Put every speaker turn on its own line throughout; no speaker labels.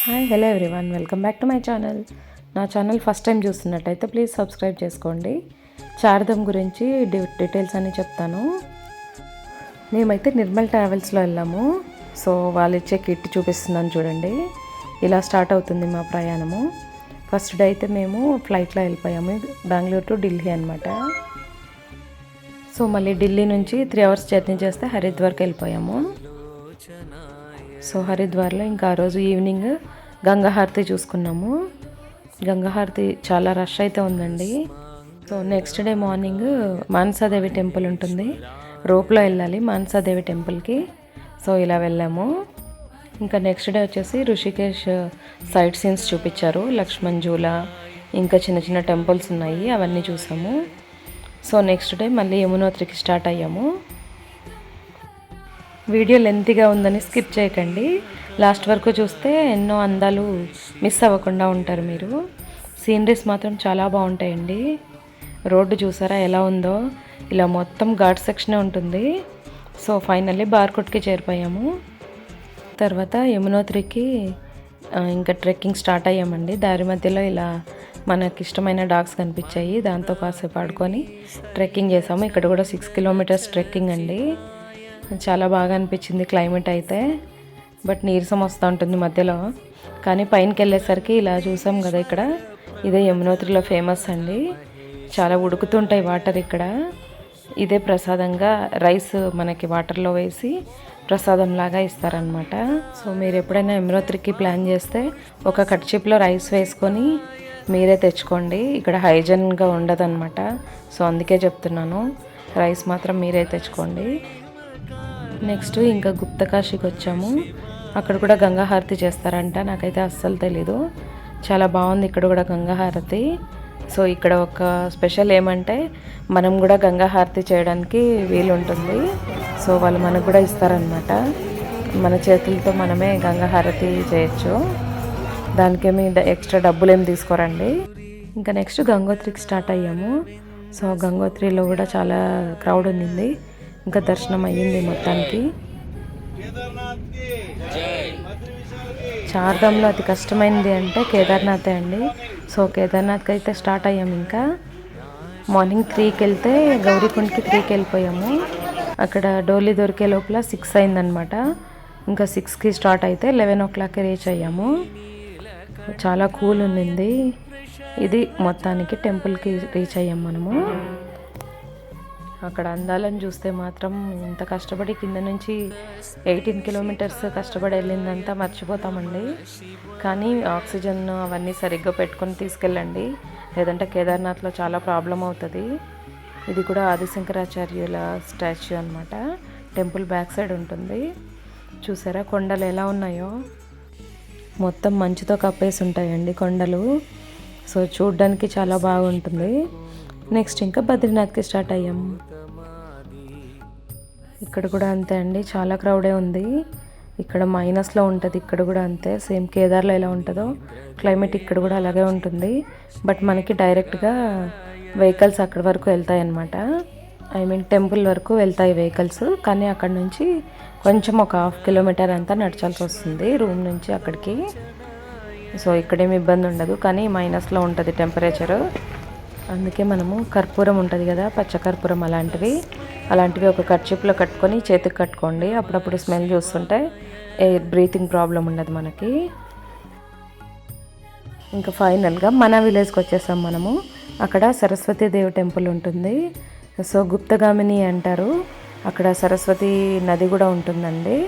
Hi hello everyone, welcome back to my channel. నా channel first time చూస్తున్నట్టయితే please subscribe చేసుకోండి. చార్ధామ్ గురించి details అన్నీ చెప్తాను. మేమైతే నిర్మల్ ట్రావెల్స్లో వెళ్ళాము. సో వాళ్ళు ఇచ్చే కిట్ చూపిస్తున్నాను చూడండి. ఇలా స్టార్ట్ అవుతుంది మా ప్రయాణము. ఫస్ట్ డే అయితే మేము ఫ్లైట్లో వెళ్ళిపోయాము, బెంగళూరు టు ఢిల్లీ అనమాట. సో మళ్ళీ ఢిల్లీ నుంచి 3 hours జర్నీ చేస్తే హరిద్వార్కి వెళ్ళిపోయాము. సో హరిద్వార్లో ఇంకా ఆ రోజు ఈవినింగ్ గంగా హారతి చూసుకున్నాము. గంగా హారతి చాలా రష్ అయితే ఉందండి. So next day morning Manasa Devi temple ఉంటుంది, రోప్లో వెళ్ళాలి మానసాదేవి టెంపుల్కి. సో ఇలా వెళ్ళాము. ఇంకా నెక్స్ట్ డే వచ్చేసి ఋషికేశ్ సైట్ సీన్స్ చూపించారు, లక్ష్మణ్ జూలా, ఇంకా చిన్న చిన్న టెంపుల్స్ ఉన్నాయి, అవన్నీ చూసాము. సో నెక్స్ట్ డే మళ్ళీ యమునోత్రికి స్టార్ట్ అయ్యాము. వీడియో లెంతీగా ఉందని స్కిప్ చేయకండి, లాస్ట్ వరకు చూస్తే ఎన్నో అందాలు మిస్ అవ్వకుండా ఉంటారు మీరు. సీనరీస్ మాత్రం చాలా బాగుంటాయండి. రోడ్డు చూసారా ఎలా ఉందో, ఇలా మొత్తం ఘాట్ సెక్షనే ఉంటుంది. సో ఫైనల్లీ బార్కోట్కి చేరిపోయాము. తర్వాత యమునోత్రికి ఇంకా ట్రెక్కింగ్ స్టార్ట్ అయ్యామండి. దారి మధ్యలో ఇలా మనకి ఇష్టమైన డాగ్స్ కనిపించాయి, దాంతో కాసేపు ఆడుకొని ట్రెక్కింగ్ చేసాము. ఇక్కడ కూడా 6 kilometers ట్రెక్కింగ్ అండి. చాలా బాగా అనిపించింది క్లైమేట్ అయితే, బట్ నీరసం వస్తూ ఉంటుంది మధ్యలో. కానీ పైనకి వెళ్ళేసరికి ఇలా చూసాం కదా, ఇక్కడ ఇదే యమునోత్రిలో ఫేమస్ అండి. చాలా ఉడుకుతుంటాయి వాటర్ ఇక్కడ. ఇదే ప్రసాదంగా రైస్ మనకి వాటర్లో వేసి ప్రసాదంలాగా ఇస్తారనమాట. సో మీరు ఎప్పుడైనా యమునోత్రికి ప్లాన్ చేస్తే ఒక కట్చిప్లో రైస్ వేసుకొని మీరే తెచ్చుకోండి. ఇక్కడ హైజీన్గా ఉండదన్నమాట. సో అందుకే చెప్తున్నాను, రైస్ మాత్రం మీరే తెచ్చుకోండి. నెక్స్ట్ ఇంకా గుప్తకాశీకి వచ్చాము. అక్కడ కూడా గంగా హారతి చేస్తారంట, నాకైతే అస్సలు తెలీదు. చాలా బాగుంది ఇక్కడ కూడా గంగా హారతి. సో ఇక్కడ ఒక స్పెషల్ ఏమంటే మనం కూడా గంగా హారతి చేయడానికి వీలు ఉంటుంది. సో వాళ్ళు మనకు కూడా ఇస్తారనమాట, మన చేతులతో మనమే గంగా హారతి చేయొచ్చు. దానికేమి ఎక్స్ట్రా డబ్బులు ఏమి తీసుకోరండి. ఇంకా నెక్స్ట్ గంగోత్రికి స్టార్ట్ అయ్యాము. సో గంగోత్రిలో కూడా చాలా క్రౌడ్ ఉండింది. ఇంకా దర్శనం అయ్యింది మొత్తానికి. చార్ధామ్లో అతి కష్టమైనది అంటే కేదార్నాథే అండి. సో కేదార్నాథ్కి అయితే స్టార్ట్ అయ్యాము. ఇంకా మార్నింగ్ 3కి వెళ్తే గౌరీకుండ్కి 3కి వెళ్ళిపోయాము. అక్కడ డోలీ దొరికే లోపల 6 అయిందనమాట. ఇంకా 6కి స్టార్ట్ అయితే 11 o'clock రీచ్ అయ్యాము. చాలా కూల్ ఉండింది. ఇది మొత్తానికి టెంపుల్కి రీచ్ అయ్యాము మనము. అక్కడ అందాలను చూస్తే మాత్రం ఇంత కష్టపడి కింద నుంచి 18 kilometers కష్టపడి వెళ్ళిందంతా మర్చిపోతామండి. కానీ ఆక్సిజన్ అవన్నీ సరిగ్గా పెట్టుకొని తీసుకెళ్ళండి, లేదంటే కేదార్నాథ్లో చాలా ప్రాబ్లం అవుతుంది. ఇది కూడా ఆదిశంకరాచార్యుల స్టాచ్యూ అనమాట. టెంపుల్ బ్యాక్ సైడ్ ఉంటుంది. చూసారా కొండలు ఎలా ఉన్నాయో, మొత్తం మంచుతో కప్పేసి ఉంటాయండి కొండలు. సో చూడ్డానికి చాలా బాగుంటుంది. నెక్స్ట్ ఇంకా బద్రీనాథ్కి స్టార్ట్ అయ్యాము. ఇక్కడ కూడా అంతే అండి, చాలా క్రౌడే ఉంది. ఇక్కడ మైనస్లో ఉంటుంది, ఇక్కడ కూడా అంతే. సేమ్ కేదార్లో ఎలా ఉంటుందో క్లైమేట్ ఇక్కడ కూడా అలాగే ఉంటుంది. బట్ మనకి డైరెక్ట్గా వెహికల్స్ అక్కడి వరకు వెళ్తాయి అన్నమాట. ఐ మీన్ టెంపుల్ వరకు వెళ్తాయి వెహికల్స్. కానీ అక్కడ నుంచి కొంచెం ఒక 1/2 kilometer అంతా నడచాల్సి వస్తుంది రూమ్ నుంచి అక్కడికి. సో ఇక్కడేమి ఇబ్బంది ఉండదు, కానీ మైనస్లో ఉంటుంది టెంపరేచరు. అందుకే మనము కర్పూరం ఉంటుంది కదా, పచ్చకర్పూరం అలాంటివి ఒక కర్చీప్లో కట్టుకొని చేతికి కట్టుకోండి. అప్పుడప్పుడు స్మెల్ చూస్తుంటే ఎయిర్ బ్రీతింగ్ ప్రాబ్లం ఉండదు మనకి. ఇంకా ఫైనల్గా మన విలేజ్కి వచ్చేసాం మనము. అక్కడ సరస్వతీదేవి టెంపుల్ ఉంటుంది. సో గుప్తగామిని అంటారు. అక్కడ సరస్వతి నది కూడా ఉంటుందండి.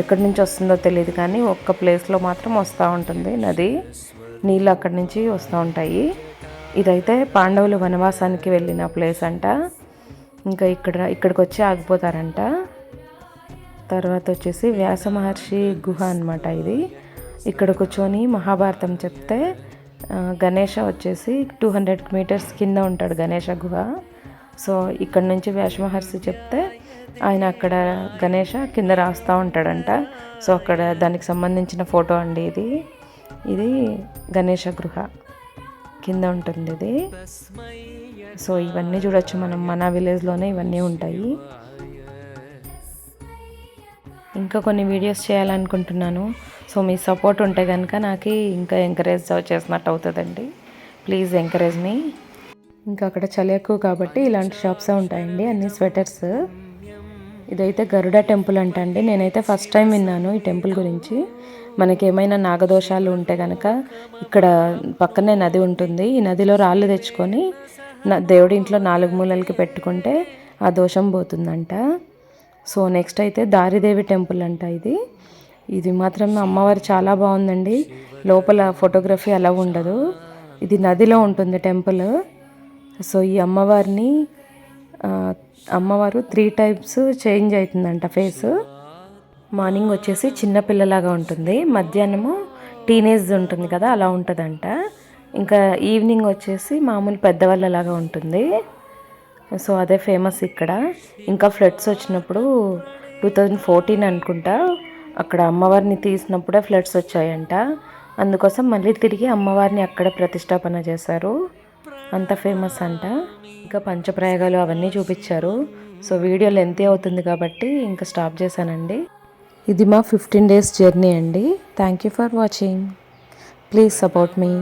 ఎక్కడి నుంచి వస్తుందో తెలియదు, కానీ ఒక్క ప్లేస్లో మాత్రం వస్తూ ఉంటుంది నది. నీళ్ళు అక్కడి నుంచి వస్తూ ఉంటాయి. ఇదైతే పాండవులు వనవాసానికి వెళ్ళిన ప్లేస్ అంట. ఇంకా ఇక్కడికి వచ్చి ఆగిపోతారంట. తర్వాత వచ్చేసి వ్యాస మహర్షి గుహ అనమాట ఇది. ఇక్కడ కూర్చొని మహాభారతం చెప్తే గణేష వచ్చేసి 200 meters కింద ఉంటాడు గణేష గుహ. సో ఇక్కడ నుంచి వ్యాస మహర్షి చెప్తే ఆయన అక్కడ గణేష కింద రాస్తూ ఉంటాడంట. సో అక్కడ దానికి సంబంధించిన ఫోటో అండి ఇది గణేష గృహ కింద ఉంటుంది ఇది. సో ఇవన్నీ చూడొచ్చు మనం, మన విలేజ్లోనే ఇవన్నీ ఉంటాయి. ఇంకా కొన్ని వీడియోస్ చేయాలనుకుంటున్నాను. సో మీ సపోర్ట్ ఉంటే కనుక నాకు ఇంకా ఎంకరేజ్ చేసినట్టు అవుతుందండి. ప్లీజ్ ఎంకరేజ్ మీ. ఇంకా అక్కడ చలి ఎక్కువ కాబట్టి ఇలాంటి షాప్సే ఉంటాయండి, అన్ని స్వెటర్స్. ఇదైతే గరుడ టెంపుల్ అంట అండి. నేనైతే ఫస్ట్ టైం విన్నాను ఈ టెంపుల్ గురించి. మనకి ఏమైనా నాగదోషాలు ఉంటే కనుక ఇక్కడ పక్కనే నది ఉంటుంది. ఈ నదిలో రాళ్ళు తెచ్చుకొని దేవుడి ఇంట్లో 4 మూలలకి పెట్టుకుంటే ఆ దోషం పోతుందంట. సో నెక్స్ట్ అయితే దారిదేవి టెంపుల్ అంట ఇది. ఇది మాత్రం అమ్మవారు చాలా బాగుందండి. లోపల ఫోటోగ్రఫీ అలా ఉండదు, ఇది నదిలో ఉంటుంది టెంపుల్. సో ఈ అమ్మవారు 3 టైప్స్ చేంజ్ అవుతుందంట ఫేస్. మార్నింగ్ వచ్చేసి చిన్నపిల్లలాగా ఉంటుంది, మధ్యాహ్నము టీనేజ్ ఉంటుంది కదా అలా ఉంటుందంట, ఇంకా ఈవినింగ్ వచ్చేసి మామూలు పెద్దవాళ్ళలాగా ఉంటుంది. సో అదే ఫేమస్ ఇక్కడ. ఇంకా ఫ్లడ్స్ వచ్చినప్పుడు 2014 అనుకుంటా అక్కడ అమ్మవారిని తీసినప్పుడే ఫ్లడ్స్ వచ్చాయంట. అందుకోసం మళ్ళీ తిరిగి అమ్మవారిని అక్కడ ప్రతిష్టాపన చేశారు. అంత ఫేమస్ అంట. ఇంకా పంచప్రయోగాలు అవన్నీ చూపించారు. సో వీడియో లెంతీ అవుతుంది కాబట్టి ఇంకా స్టాప్ చేశానండి. ఇది మా 15 days జర్నీ అండి. Thank you for watching. Please support me.